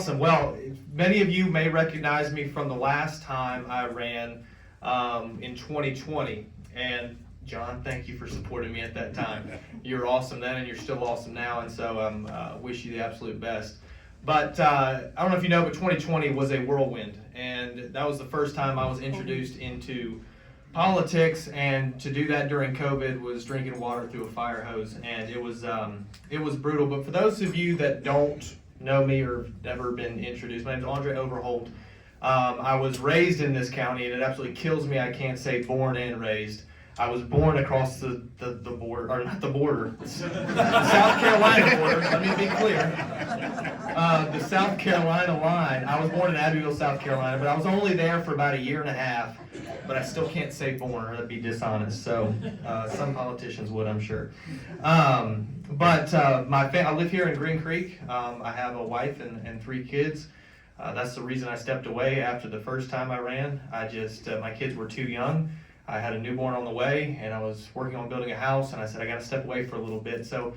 Awesome. Well, many of you may recognize me from the last time I ran in 2020. And John, thank you for supporting me at that time. You're awesome then, and you're still awesome now, and so I wish you the absolute best. But I don't know if you know, but 2020 was a whirlwind, and that was the first time I was introduced into politics, and to do that during COVID was drinking water through a fire hose, and it was brutal. But for those of you that don't know me or never been introduced, my name is Overholt. I was raised in this county, and it absolutely kills me I can't say born and raised. I was born across the border, or not the border, the South Carolina border, let me be clear. The South Carolina line. I was born in Abbeville, South Carolina, but I was only there for about a year and a half, but I still can't say born, or that'd be dishonest, so some politicians would, I'm sure. I live here in Green Creek. I have a wife and 3 kids. That's the reason I stepped away after the first time I ran. My kids were too young. I had a newborn on the way, and I was working on building a house, and I said I got to step away for a little bit. So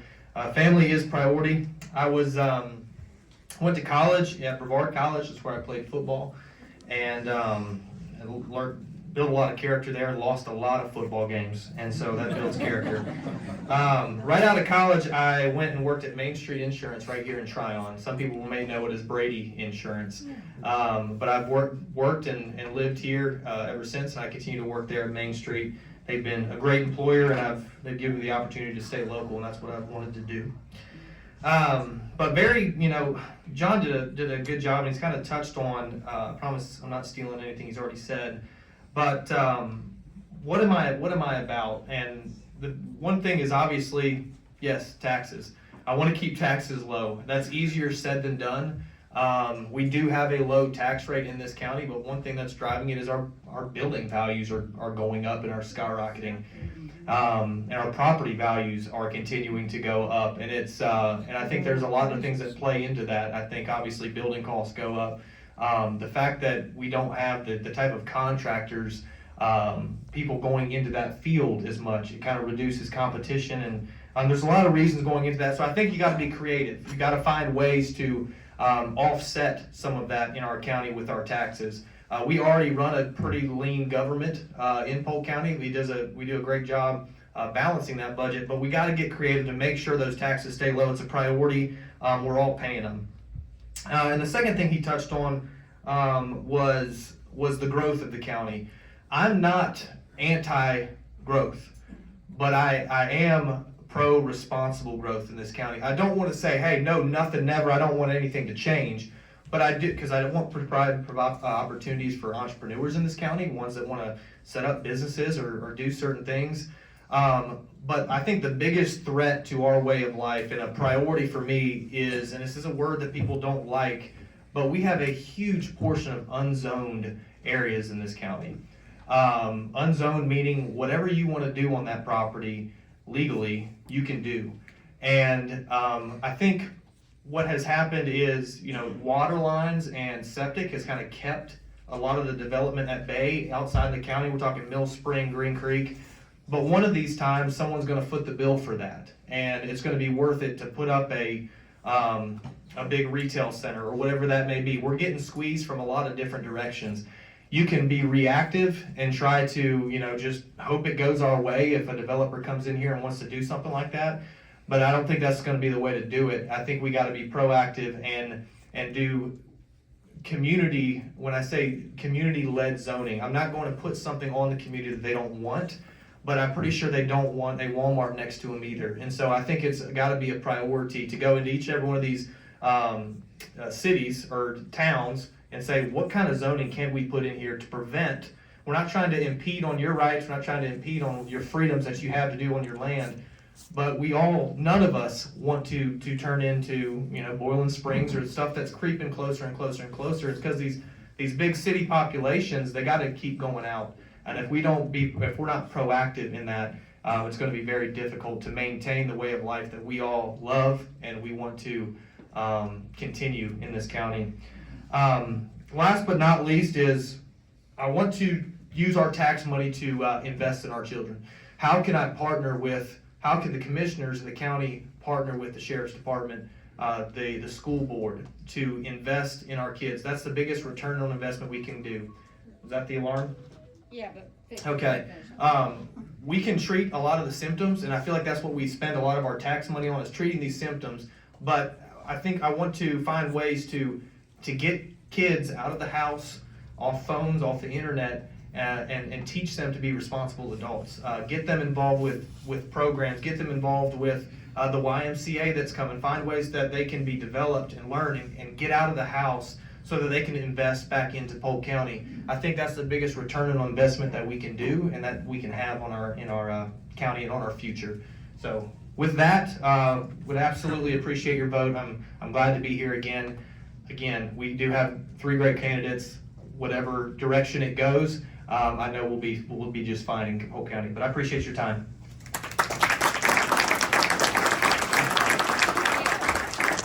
family is priority. I went to college at Brevard College. That's where I played football, and built a lot of character there. Lost a lot of football games, and so that builds character. Right out of college, I went and worked at Main Street Insurance right here in Tryon. Some people may know it as Brady Insurance, but I've worked and lived here ever since, and I continue to work there at Main Street. They've been a great employer, and they've given me the opportunity to stay local, and that's what I've wanted to do. But John did a good job, and he's kind of touched on. I promise I'm not stealing anything he's already said. But what am I about? And the one thing is obviously, yes, taxes. I want to keep taxes low. That's easier said than done. We do have a low tax rate in this county, but one thing that's driving it is our building values are going up and are skyrocketing. And our property values are continuing to go up. And and I think there's a lot of things that play into that. I think obviously building costs go up. The fact that we don't have the type of contractors, people going into that field as much, it kind of reduces competition, and there's a lot of reasons going into that. So I think you got to be creative. You got to find ways to offset some of that in our county with our taxes. We already run a pretty lean government in Polk County. We do a great job balancing that budget, but we got to get creative to make sure those taxes stay low. It's a priority. We're all paying them. And the second thing he touched on was the growth of the county. I'm not anti-growth, but I am pro-responsible growth in this county. I don't want to say, hey, no, nothing, never, I don't want anything to change, but I do, because I want to provide opportunities for entrepreneurs in this county, ones that want to set up businesses or do certain things. But I think the biggest threat to our way of life and a priority for me is, and this is a word that people don't like, but we have a huge portion of unzoned areas in this county. Unzoned meaning whatever you want to do on that property legally, you can do. And I think what has happened is, water lines and septic has kind of kept a lot of the development at bay outside the county. We're talking Mill Spring, Green Creek. But one of these times, someone's going to foot the bill for that, and it's going to be worth it to put up a big retail center or whatever that may be. We're getting squeezed from a lot of different directions. You can be reactive and try to, just hope it goes our way if a developer comes in here and wants to do something like that. But I don't think that's going to be the way to do it. I think we got to be proactive and do community. When I say community-led zoning, I'm not going to put something on the community that they don't want. But I'm pretty sure they don't want a Walmart next to them either. And so I think it's got to be a priority to go into each and every one of these cities or towns and say, what kind of zoning can we put in here to prevent? We're not trying to impede on your rights. We're not trying to impede on your freedoms that you have to do on your land. But none of us want to turn into, Boiling Springs or stuff that's creeping closer and closer and closer. It's because these big city populations, they got to keep going out. And if we're not proactive in that, it's going to be very difficult to maintain the way of life that we all love and we want to continue in this county. Last but not least is I want to use our tax money to invest in our children. How can the commissioners in the county partner with the sheriff's department the school board to invest in our kids. That's the biggest return on investment we can do. Is that the alarm? Yeah, but. Okay. We can treat a lot of the symptoms, and I feel like that's what we spend a lot of our tax money on, is treating these symptoms. But I think I want to find ways to get kids out of the house, off phones, off the internet, and teach them to be responsible adults. Get them involved with programs, get them involved with the YMCA that's coming, find ways that they can be developed and learn and get out of the house so that they can invest back into Polk County. I think that's the biggest return on investment that we can do and that we can have in our county and on our future. So with that, would absolutely appreciate your vote. I'm glad to be here again. Again, we do have 3 great candidates. Whatever direction it goes, I know we'll be just fine in Polk County. But I appreciate your time.